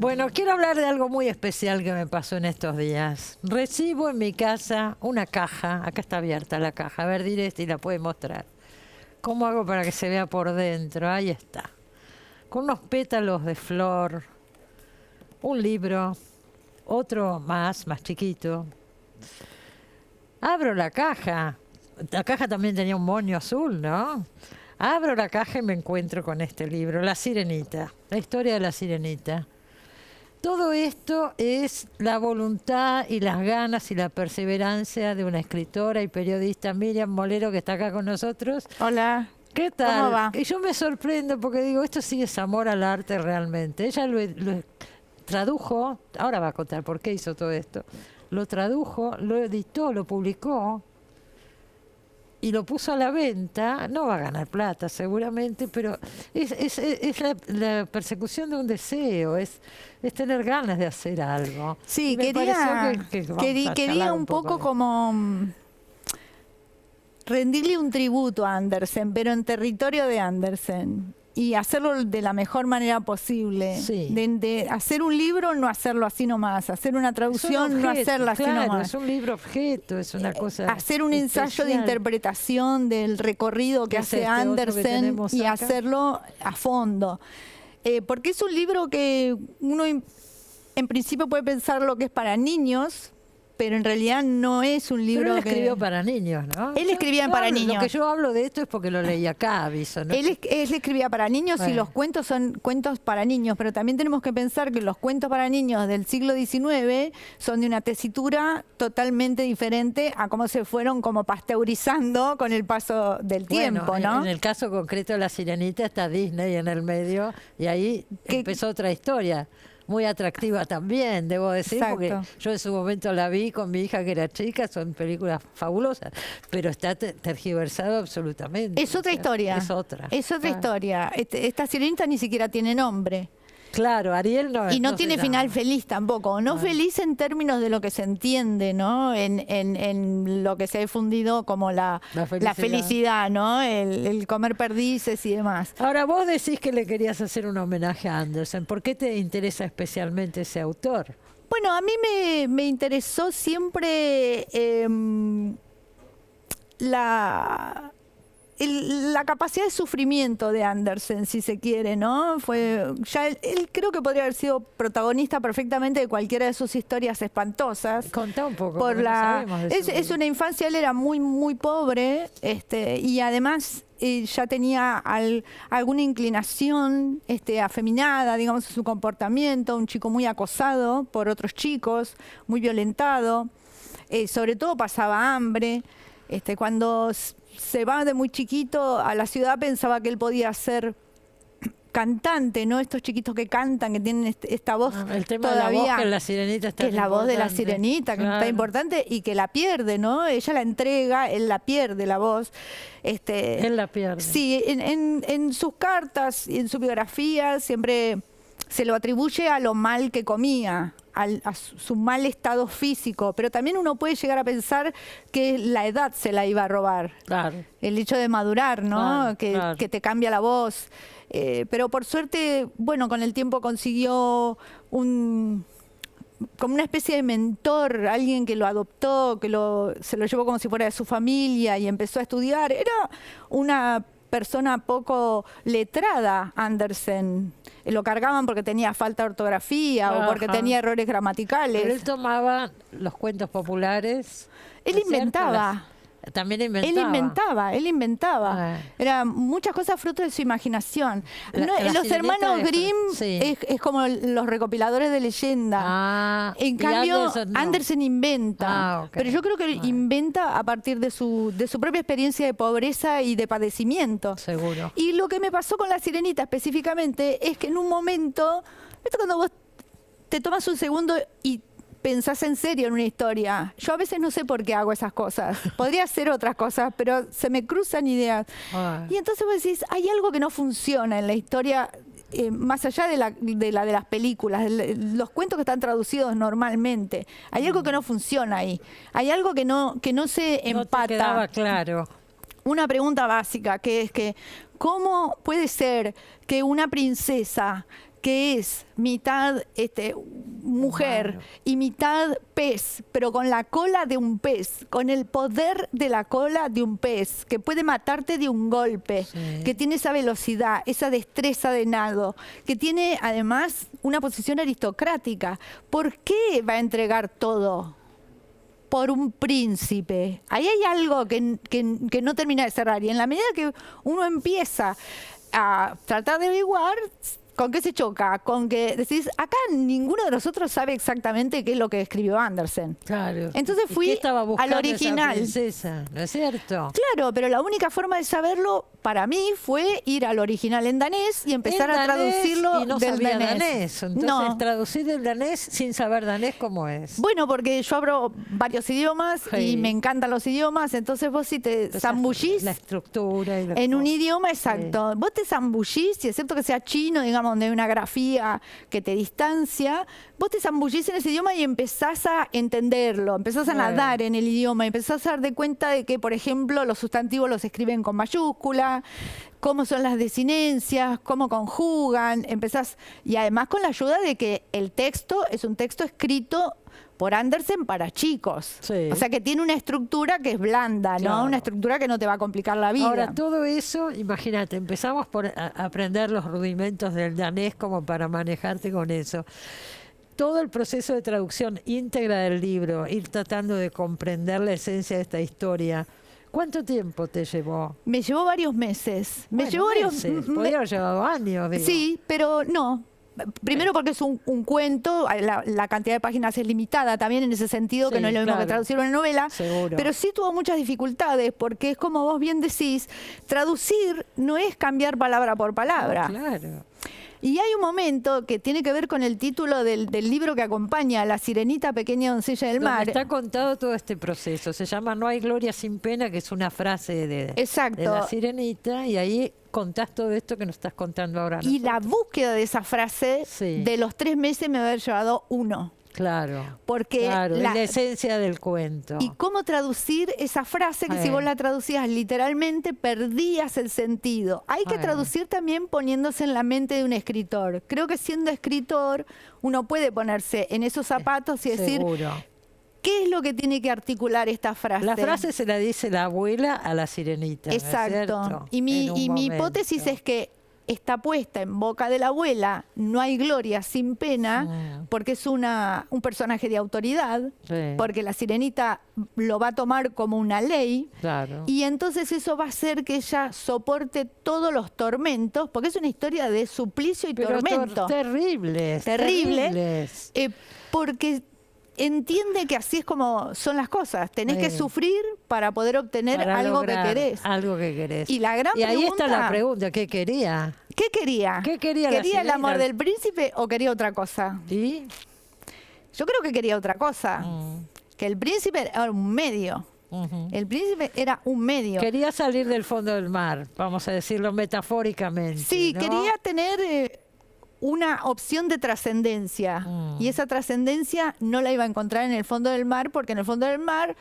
Bueno, quiero hablar de algo muy especial que me pasó en estos días. Recibo en mi casa una caja, acá está abierta la caja, a ver, diré si la puede mostrar. ¿Cómo hago para que se vea por dentro? Ahí está. Con unos pétalos de flor, un libro, otro más chiquito. Abro la caja. La caja también tenía un moño azul, ¿no? Abro la caja y me encuentro con este libro, La Sirenita, la historia de la Sirenita. Todo esto es la voluntad y las ganas y la perseverancia de una escritora y periodista, Miriam Molero, que está acá con nosotros. Hola. ¿Qué tal? ¿Cómo va? Y yo me sorprendo porque digo, esto sí es amor al arte realmente. Ella lo tradujo, ahora va a contar por qué hizo todo esto. Lo tradujo, lo editó, lo publicó y lo puso a la venta. No va a ganar plata seguramente, pero es la persecución de un deseo, es tener ganas de hacer algo. Sí, Me pareció que vamos a quería charlar un poco de- como rendirle un tributo a Andersen, pero en territorio de Andersen. Y hacerlo de la mejor manera posible. Sí. De hacer un libro, no hacerlo así nomás. Hacer una Es un traducción, no objeto, hacerla así claro, nomás. es un libro objeto, es una cosa Hacer un ensayo de especial. interpretación del recorrido que ¿Qué es hace este otro que Andersen tenemos y acá? hacerlo a fondo. Porque es un libro que uno en principio puede pensar lo que es para niños, pero en realidad no es un libro Pero él escribió que... para niños, ¿no? Él escribía Yo para hablo- niños. Lo que yo hablo de esto es porque lo leí acá, aviso, ¿no? Él escribía para niños y Bueno. los cuentos son cuentos para niños, pero también tenemos que pensar que los cuentos para niños del siglo XIX son de una tesitura totalmente diferente a cómo se fueron como pasteurizando con el paso del tiempo, Bueno, ¿no? en el caso concreto de La Sirenita está Disney en el medio y ahí Que- empezó otra historia. Muy atractiva también, debo decir, porque Exacto. yo en su momento la vi con mi hija que era chica, son películas fabulosas, pero está tergiversado absolutamente. Es otra o sea, historia. Es otra. Es otra Claro. historia. Esta sirenita ni siquiera tiene nombre. Claro, Ariel no Y no se tiene llama. final feliz tampoco. No Ah. feliz en términos de lo que se entiende, ¿no? En lo que se ha difundido como la felicidad, ¿no? El comer perdices y demás. Ahora, vos decís que le querías hacer un homenaje a Andersen. ¿Por qué te interesa especialmente ese autor? Bueno, a mí me interesó siempre la capacidad de sufrimiento de Andersen, si se quiere, ¿no? Ya él creo que podría haber sido protagonista perfectamente de cualquiera de sus historias espantosas. Contá un poco, Por porque no sabemos de su es vida. una infancia, él era muy pobre, y además ya tenía alguna inclinación afeminada, digamos, en su comportamiento, un chico muy acosado por otros chicos, muy violentado, sobre todo pasaba hambre. Cuando se va de muy chiquito a la ciudad pensaba que él podía ser cantante, ¿no? Estos chiquitos que cantan, que tienen esta voz El tema todavía, de la voz que en La Sirenita está que es la voz de la importante. sirenita, que Claro. está importante y que la pierde, ¿no? Ella la entrega, él la pierde la voz. Él la pierde. Sí, en sus cartas y en su biografía siempre se lo atribuye a lo mal que comía, a su mal estado físico, pero también uno puede llegar a pensar que la edad se la iba a robar. Claro. El hecho de madurar, ¿no? Claro, que, claro. que te cambia la voz. Pero por suerte, bueno, con el tiempo consiguió como una especie de mentor, alguien que lo adoptó, que se lo llevó como si fuera de su familia y empezó a estudiar. Era una persona poco letrada, Andersen. Lo cargaban porque tenía falta de ortografía o porque Ajá. tenía errores Pero él gramaticales. tomaba los cuentos populares. Él ¿no es cierto? inventaba. También inventaba. Él inventaba. Ah. Eran muchas cosas fruto de su imaginación. La Los Sirenita hermanos es- Grimm sí. es como los recopiladores de leyenda. Ah, En y cambio, no. Andersen inventa. Ah, ok. Pero yo creo que Bueno. inventa a partir de su propia experiencia de pobreza y de padecimiento. Seguro. Y lo que me pasó con La Sirenita específicamente es que en un momento, ¿viste cuando vos te tomas un segundo y pensás en serio en una historia? Yo a veces no sé por qué hago esas cosas. Podría hacer otras cosas, pero se me cruzan ideas. Ay. Y entonces vos decís, hay algo que no funciona en la historia, más allá de las películas, los cuentos que están traducidos normalmente. Hay algo que no funciona ahí. Hay algo que no se No empata. te quedaba claro. Una pregunta básica, que es que ¿cómo puede ser que una princesa que es mitad mujer Humano. y mitad pez, pero con la cola de un pez, con el poder de la cola de un pez, que puede matarte de un golpe, Sí. que tiene esa velocidad, esa destreza de nado, que tiene además una posición aristocrática. ¿Por qué va a entregar todo? Por un príncipe. Ahí hay algo que no termina de cerrar. Y en la medida que uno empieza a tratar de averiguar, ¿con qué se choca? Con que decís, acá ninguno de nosotros sabe exactamente qué es lo que escribió Andersen. Claro. Entonces ¿Y fui qué estaba buscando al original. esa princesa? ¿No es cierto? Claro, pero la única forma de saberlo para mí fue ir al original en danés y empezar En a danés, traducirlo y no del sabía danés. Entonces, No. traducir del danés sin saber danés, ¿cómo es? Bueno, porque yo hablo varios idiomas Sí. y me encantan los idiomas, entonces vos si te Entonces, zambullís la estructura y la en un cosa. idioma exacto, vos te zambullís, y excepto que sea chino, digamos, donde hay una grafía que te distancia, vos te zambullís en ese idioma y empezás a entenderlo, empezás a Bueno. nadar en el idioma, empezás a darte cuenta de que, por ejemplo, los sustantivos los escriben con mayúscula, cómo son las desinencias, cómo conjugan, empezás, y además con la ayuda de que el texto es un texto escrito por Andersen para chicos. Sí. O sea que tiene una estructura que es blanda, ¿no? Claro. Una estructura que no te va a complicar la vida. Ahora, todo eso, imagínate, empezamos por aprender los rudimentos del danés como para manejarte con eso. Todo el proceso de traducción íntegra del libro, ir tratando de comprender la esencia de esta historia. ¿Cuánto tiempo te llevó? Me llevó varios meses. Me Bueno, llevó varios meses. Podría haber llevado años, digo. Sí, pero no. Primero porque es un cuento, la cantidad de páginas es limitada también en ese sentido, que Sí, no es lo mismo que claro. traducir una novela. Seguro. Pero sí tuvo muchas dificultades, porque es como vos bien decís, traducir no es cambiar palabra por palabra. No, claro. Y hay un momento que tiene que ver con el título del libro que acompaña, La Sirenita, Pequeña Doncella del Donde Mar. está contado todo este proceso. Se llama No hay gloria sin pena, que es una frase Exacto. de la Sirenita, y ahí contás todo esto que nos estás contando ahora. Y la nosotros. búsqueda de esa frase, Sí. de los 3 meses me va a haber llevado 1. Claro. Porque Claro, es la esencia del cuento. y cómo traducir esa frase que si vos la traducías literalmente perdías el sentido. Hay que Bueno. traducir también poniéndose en la mente de un escritor. Creo que siendo escritor uno puede ponerse en esos zapatos y decir, Seguro. ¿qué es lo que tiene que articular esta frase? La frase se la dice la abuela a la sirenita. ¿no es Exacto. cierto? Y mi En un momento. hipótesis es que está puesta en boca de la abuela, no hay gloria sin pena, porque es un personaje de autoridad, Sí. porque la sirenita lo va a tomar como una ley, Claro. y entonces eso va a hacer que ella soporte todos los tormentos, porque es una historia de suplicio y Pero tormento. terribles. Terrible. Terribles. Porque entiende que así es como son las cosas. Tenés que Sí. sufrir para poder obtener Para algo lograr que querés. Algo que querés. Y la gran Y ahí está pregunta- la pregunta, ¿qué quería? ¿Qué quería? ¿Qué quería la ¿Quería el sirena? amor del príncipe o quería otra cosa? ¿Y? Yo creo que quería otra cosa. Mm. Que el príncipe era un medio. Ujú. El príncipe era un medio. Quería salir del fondo del mar, vamos a decirlo metafóricamente. Sí, ¿no? quería tener una opción de trascendencia. Y esa trascendencia no la iba a encontrar en el fondo del mar, porque en el fondo del mar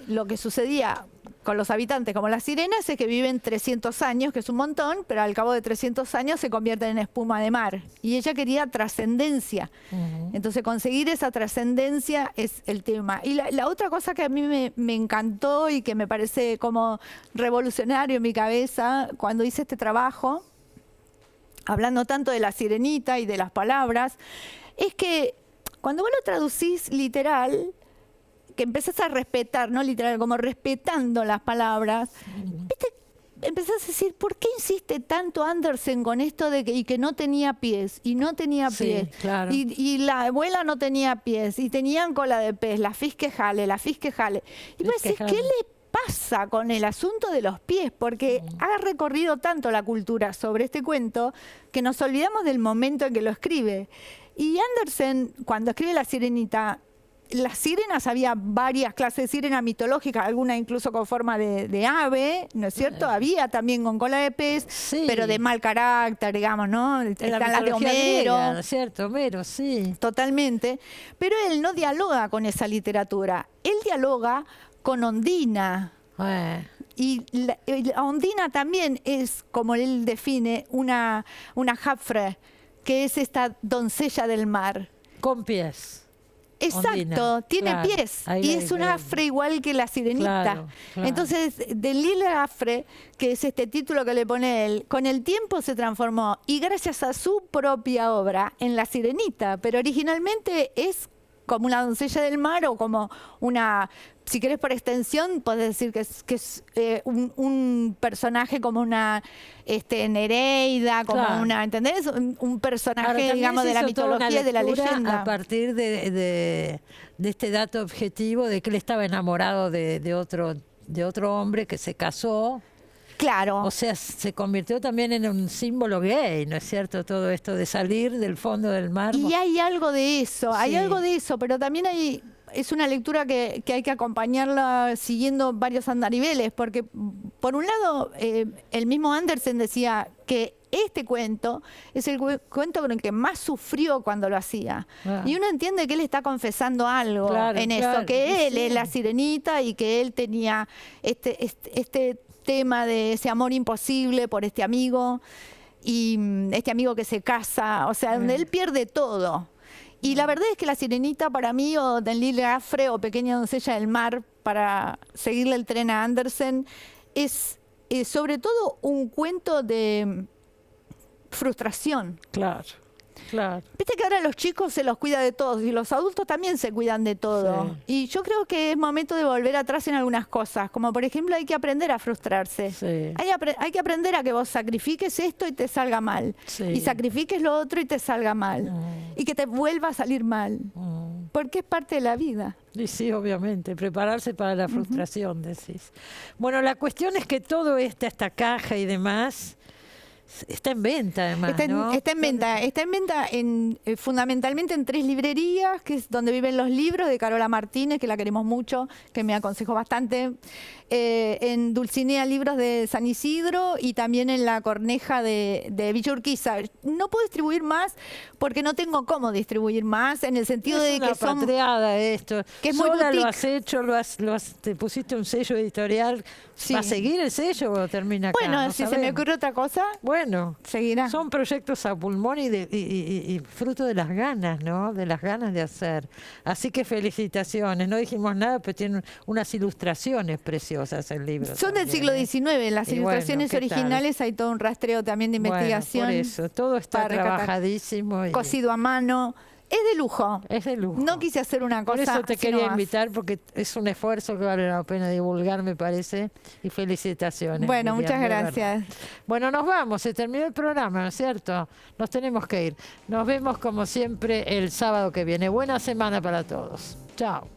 lo que sucedía con los habitantes como las sirenas es que viven 300 años, que es un montón, pero al cabo de 300 años se convierten en espuma de mar. Y ella quería trascendencia. Entonces conseguir esa trascendencia es el tema. Y la otra cosa que a mí me encantó y que me parece como revolucionario en mi cabeza cuando hice este trabajo, hablando tanto de la sirenita y de las palabras, es que cuando vos lo traducís literal, que empezás a respetar, no literal, como respetando las palabras, ¿viste? Empezás a decir, ¿por qué insiste tanto Andersen con esto de que no tenía pies? Y no tenía Sí, pies. claro. Y la abuela no tenía pies. Y tenían cola de pez, la fisquejale, la fisquejale. Y vos decís, Fisquejale. ¿qué le pasa con el asunto de los pies? Porque ha recorrido tanto la cultura sobre este cuento que nos olvidamos del momento en que lo escribe. Y Andersen, cuando escribe La Sirenita, las sirenas, había varias clases de sirena mitológica, alguna incluso con forma de ave, ¿no es cierto? Había también con cola de pez, Sí. pero de mal carácter, digamos, ¿no? En la Están las de mitología Homero. griega, ¿no es cierto? Homero, sí. Totalmente. Pero él no dialoga con esa literatura. Él dialoga con Ondina. Y la Ondina también es, como él define, una Hafre, que es esta doncella del mar. Con pies. Exacto, Ondina, tiene claro, pies ahí y la es un diferencia. Afre igual que la sirenita. Claro, claro. Entonces, de Lila Afre, que es este título que le pone él, con el tiempo se transformó y gracias a su propia obra en la sirenita, pero originalmente es como una doncella del mar o como una, si querés por extensión, podés decir que es un personaje como una Nereida, como Claro. una, ¿entendés? Un personaje, Ahora, también digamos, se de la hizo toda una mitología y de la lectura leyenda. a partir de este dato objetivo de que él estaba enamorado de otro hombre que se casó. Claro. O sea, se convirtió también en un símbolo gay, ¿no es cierto? Todo esto de salir del fondo del mar. Y hay algo de eso, hay Sí. algo de eso, pero también es una lectura que hay que acompañarla siguiendo varios andariveles, porque por un lado, el mismo Andersen decía que este cuento es el cuento con el que más sufrió cuando lo hacía. Ah. Y uno entiende que él está confesando algo Claro, en claro, eso, que él sí. es la sirenita y que él tenía este tema de ese amor imposible por este amigo y este amigo que se casa, o sea, donde él pierde todo. Y la verdad es que La Sirenita para mí, o Del Lille Afre, o Pequeña Doncella del Mar, para seguirle el tren a Andersen, es sobre todo un cuento de frustración. Claro, claro. Viste que ahora los chicos se los cuida de todos y los adultos también se cuidan de todo. Sí. Y yo creo que es momento de volver atrás en algunas cosas, como por ejemplo hay que aprender a frustrarse. Sí. Hay que aprender a que vos sacrifiques esto y te salga mal. Sí. Y sacrifiques lo otro y te salga mal. Y que te vuelva a salir mal. Porque es parte de la vida. Y sí, obviamente, prepararse para la frustración, decís. Bueno, la cuestión es que todo esta caja y demás está en venta, además, ¿no? Está en venta fundamentalmente en 3 librerías, que es donde viven los libros, de Carola Martínez, que la queremos mucho, que me aconsejó bastante, en Dulcinea Libros de San Isidro y también en La Corneja de Villa Urquiza. No puedo distribuir más porque no tengo cómo distribuir más, en el sentido de Es una que son... patriada esto. que es muy Sola lo boutique. has hecho, te pusiste un sello editorial. Sí. ¿Va a seguir el sello o termina acá? Bueno, No si se me sabemos. ocurre otra cosa, Bueno, seguirá. son proyectos a pulmón y fruto de las ganas, ¿no? De las ganas de hacer. Así que felicitaciones. No dijimos nada, pero tienen unas ilustraciones preciosas el libro. Son del también, siglo ¿eh? XIX, las Y bueno, ilustraciones ¿qué tal? originales, hay todo un rastreo también de investigación. Bueno, por eso, todo está para rescatar. trabajadísimo. Y Cosido a mano. Es de lujo. es de lujo. No quise hacer una cosa. Por eso te sino quería más. invitar, porque es un esfuerzo que vale la pena divulgar, me parece. Y felicitaciones. Bueno, Miriam, muchas de gracias. verdad. Bueno, nos vamos, se terminó el programa, ¿no es cierto? Nos tenemos que ir. Nos vemos como siempre el sábado que viene. Buena semana para todos. Chao.